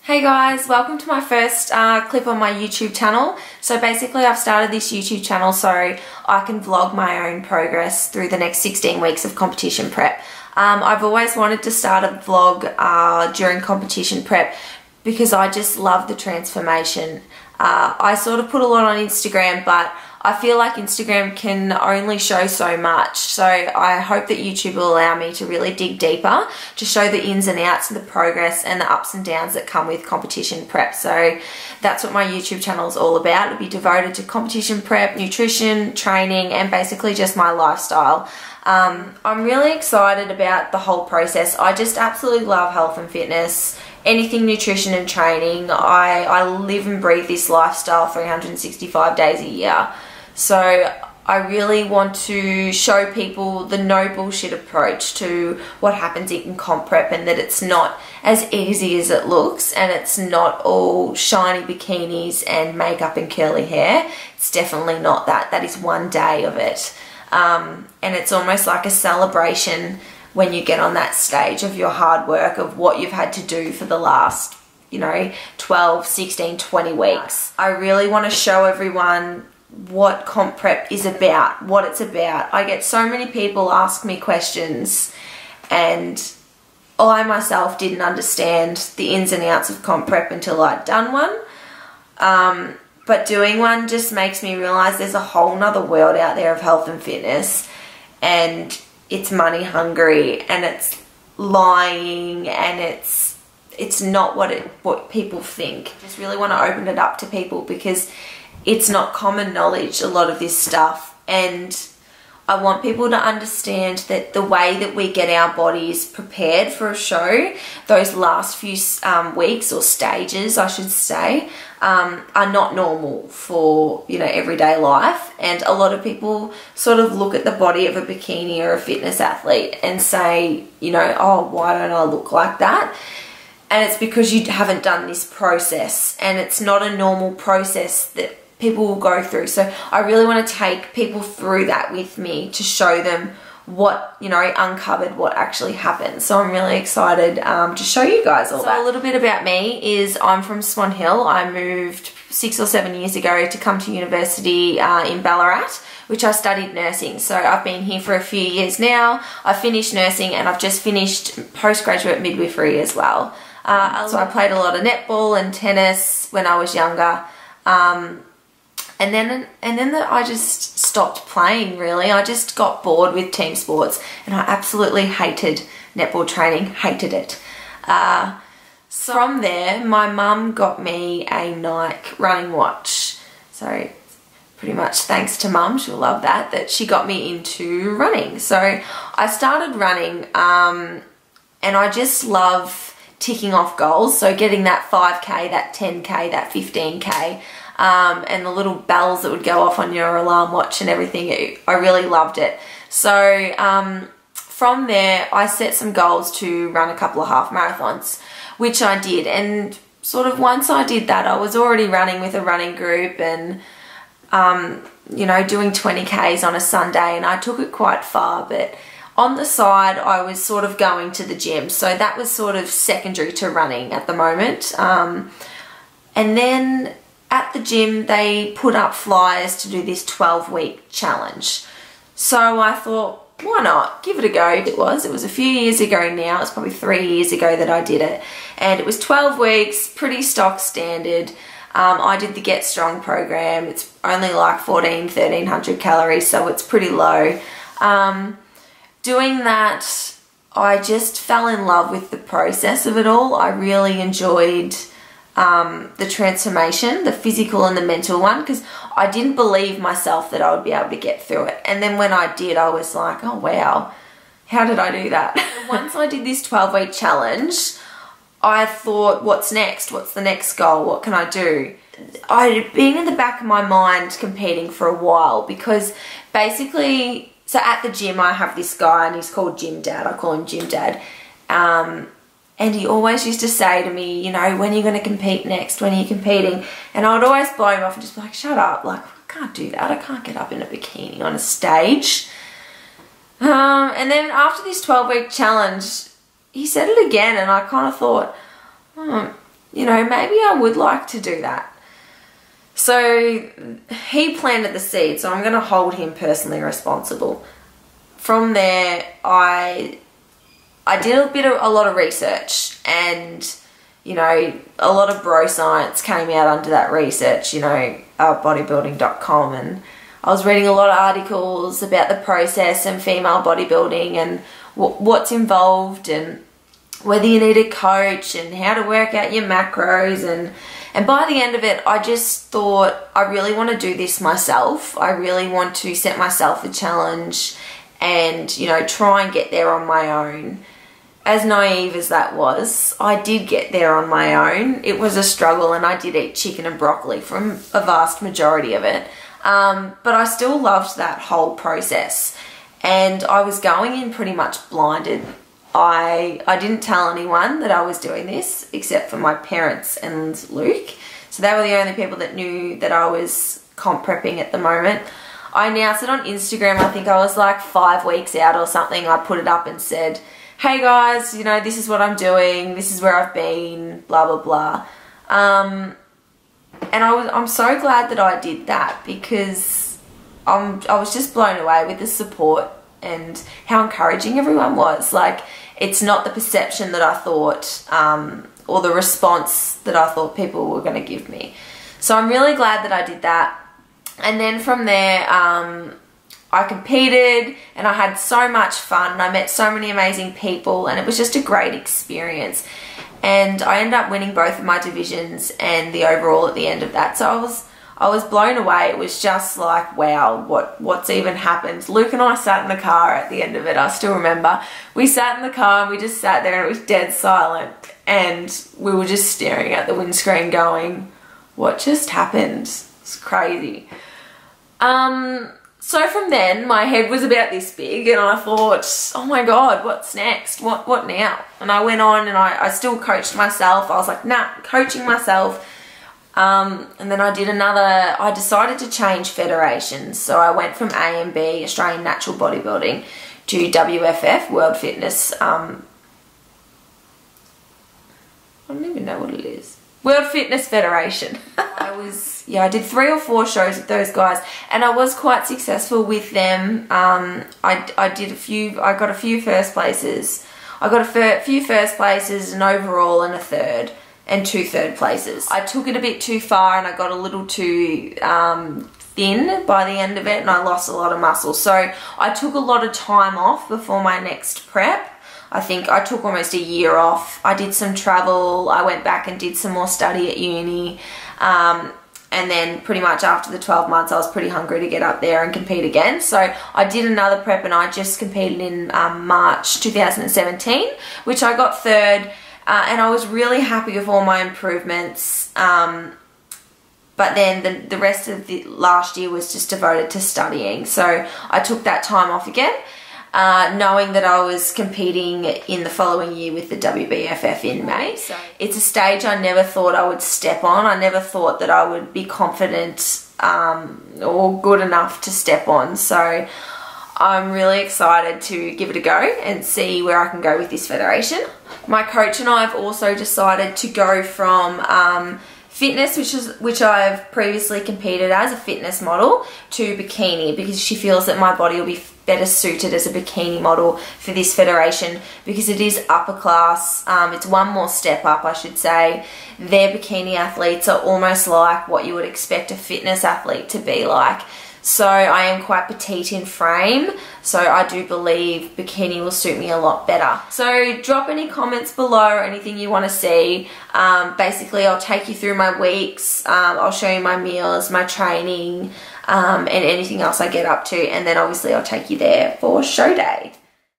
Hey guys, welcome to my first clip on my YouTube channel. So basically I've started this YouTube channel so I can vlog my own progress through the next 16 weeks of competition prep. I've always wanted to start a vlog during competition prep because I just love the transformation. I sort of put a lot on Instagram, but I feel like Instagram can only show so much, so I hope that YouTube will allow me to really dig deeper to show the ins and outs and the progress and the ups and downs that come with competition prep. So that's what my YouTube channel is all about. It'll be devoted to competition prep, nutrition, training, and basically just my lifestyle. I'm really excited about the whole process. I just absolutely love health and fitness, anything nutrition and training. I live and breathe this lifestyle 365 days a year. So I really want to show people the no bullshit approach to what happens in comp prep, and that it's not as easy as it looks, and it's not all shiny bikinis and makeup and curly hair. It's definitely not that. That is one day of it. And it's almost like a celebration when you get on that stage of your hard work, of what you've had to do for the last, 12, 16, 20 weeks. I really want to show everyone what comp prep is about, what it's about. I get so many people ask me questions, and I myself didn't understand the ins and outs of comp prep until I'd done one. But doing one just makes me realise there's a whole nother world out there of health and fitness, and it's money hungry, and it's lying, and it's not what people think. I just really want to open it up to people because it's not common knowledge, a lot of this stuff, and I want people to understand that the way that we get our bodies prepared for a show, those last few weeks or stages, I should say, are not normal for, everyday life. And a lot of people sort of look at the body of a bikini or a fitness athlete and say, oh, why don't I look like that? And it's because you haven't done this process, and it's not a normal process that people will go through. So I really want to take people through that with me to show them what, uncovered what actually happened. So I'm really excited to show you guys all that. So a little bit about me is I'm from Swan Hill. I moved 6 or 7 years ago to come to university in Ballarat, which I studied nursing. So I've been here for a few years now. I finished nursing, and I've just finished postgraduate midwifery as well. So I played a lot of netball and tennis when I was younger. And then I just stopped playing, really. I just got bored with team sports, and I absolutely hated netball training, hated it. So from there, my mum got me a Nike running watch. So pretty much thanks to mum, she'll love that she got me into running. So I started running, and I just love ticking off goals. So getting that 5K, that 10K, that 15K. And the little bells that would go off on your alarm watch and everything. I really loved it. So from there, I set some goals to run a couple of half marathons, which I did. And sort of once I did that, I was already running with a running group and, doing 20Ks on a Sunday, and I took it quite far. But on the side, I was sort of going to the gym. So that was sort of secondary to running at the moment. And then at the gym, they put up flyers to do this 12-week challenge. So I thought, why not? Give it a go. It was a few years ago now. It's probably 3 years ago that I did it. And it was 12 weeks, pretty stock standard. I did the Get Strong program. It's only like 1,300 calories, so it's pretty low. Doing that, I just fell in love with the process of it all. I really enjoyed the transformation, the physical and the mental one, because I didn't believe myself that I would be able to get through it. And then when I did, I was like, oh wow, how did I do that? Once I did this 12-week challenge, I thought, what's next? What's the next goal? What can I do? I had been in the back of my mind competing for a while, because basically, so at the gym I have this guy, and he's called Gym Dad. I call him Gym Dad. And he always used to say to me, when are you going to compete next? When are you competing? And I would always blow him off and just be like, shut up. Like, I can't do that. I can't get up in a bikini on a stage. And then after this 12-week challenge, he said it again, and I kind of thought, you know, maybe I would like to do that. So he planted the seed, so I'm going to hold him personally responsible. From there, I did a lot of research, and, you know, a lot of bro science came out under that research, you know, bodybuilding.com, and I was reading a lot of articles about the process and female bodybuilding and what's involved, and whether you need a coach and how to work out your macros, and by the end of it, I just thought, I really want to do this myself. I really want to set myself a challenge and, you know, try and get there on my own. As naive as that was, I did get there on my own. It was a struggle, and I did eat chicken and broccoli from a vast majority of it. But I still loved that whole process, and I was going in pretty much blinded. I didn't tell anyone that I was doing this except for my parents and Luke. So they were the only people that knew that I was comp prepping at the moment. I announced it on Instagram. I think I was like 5 weeks out or something. I put it up and said, hey guys, you know, this is what I'm doing. This is where I've been, blah, blah, blah. And I'm so glad that I did that, because I was just blown away with the support and how encouraging everyone was. Like, it's not the perception that I thought, or the response that I thought people were going to give me. So I'm really glad that I did that. And then from there, I competed, and I had so much fun, and I met so many amazing people, and it was just a great experience. And I ended up winning both of my divisions and the overall at the end of that. So I was blown away. It was just like, wow, what's even happened? Luke and I sat in the car at the end of it. I still remember. We sat in the car and we just sat there, and it was dead silent. And we were just staring at the windscreen going, what just happened? It's crazy. So from then, my head was about this big, and I thought, oh my God, what's next? What now? And I went on, and I still coached myself. I was like, nah, coaching myself. And then I decided to change federations. So I went from AMB, Australian Natural Bodybuilding, to WFF, World Fitness, I don't even know what it is. World Fitness Federation. I did 3 or 4 shows with those guys, and I was quite successful with them. I got a few first places. I got a few first places, an overall, and a third, and 2 third places. I took it a bit too far, and I got a little too thin by the end of it, and I lost a lot of muscle. So I took a lot of time off before my next prep. I think I took almost a year off. I did some travel. I went back and did some more study at uni. And then pretty much after the 12 months, I was pretty hungry to get up there and compete again. So I did another prep, and I just competed in March 2017, which I got 3rd. And I was really happy with all my improvements. But then the rest of the last year was just devoted to studying. So I took that time off again, knowing that I was competing in the following year with the WBFF in May. So it's a stage I never thought I would step on. I never thought that I would be confident or good enough to step on. So I'm really excited to give it a go and see where I can go with this federation. My coach and I have also decided to go from fitness, which I've previously competed as a fitness model, to bikini, because she feels that my body will be better suited as a bikini model for this federation, because it is upper class. It's one more step up, I should say. Their bikini athletes are almost like what you would expect a fitness athlete to be like. So I am quite petite in frame, so I do believe bikini will suit me a lot better. So drop any comments below or anything you want to see. Basically, I'll take you through my weeks, I'll show you my meals, my training, and anything else I get up to, and then obviously I'll take you there for show day.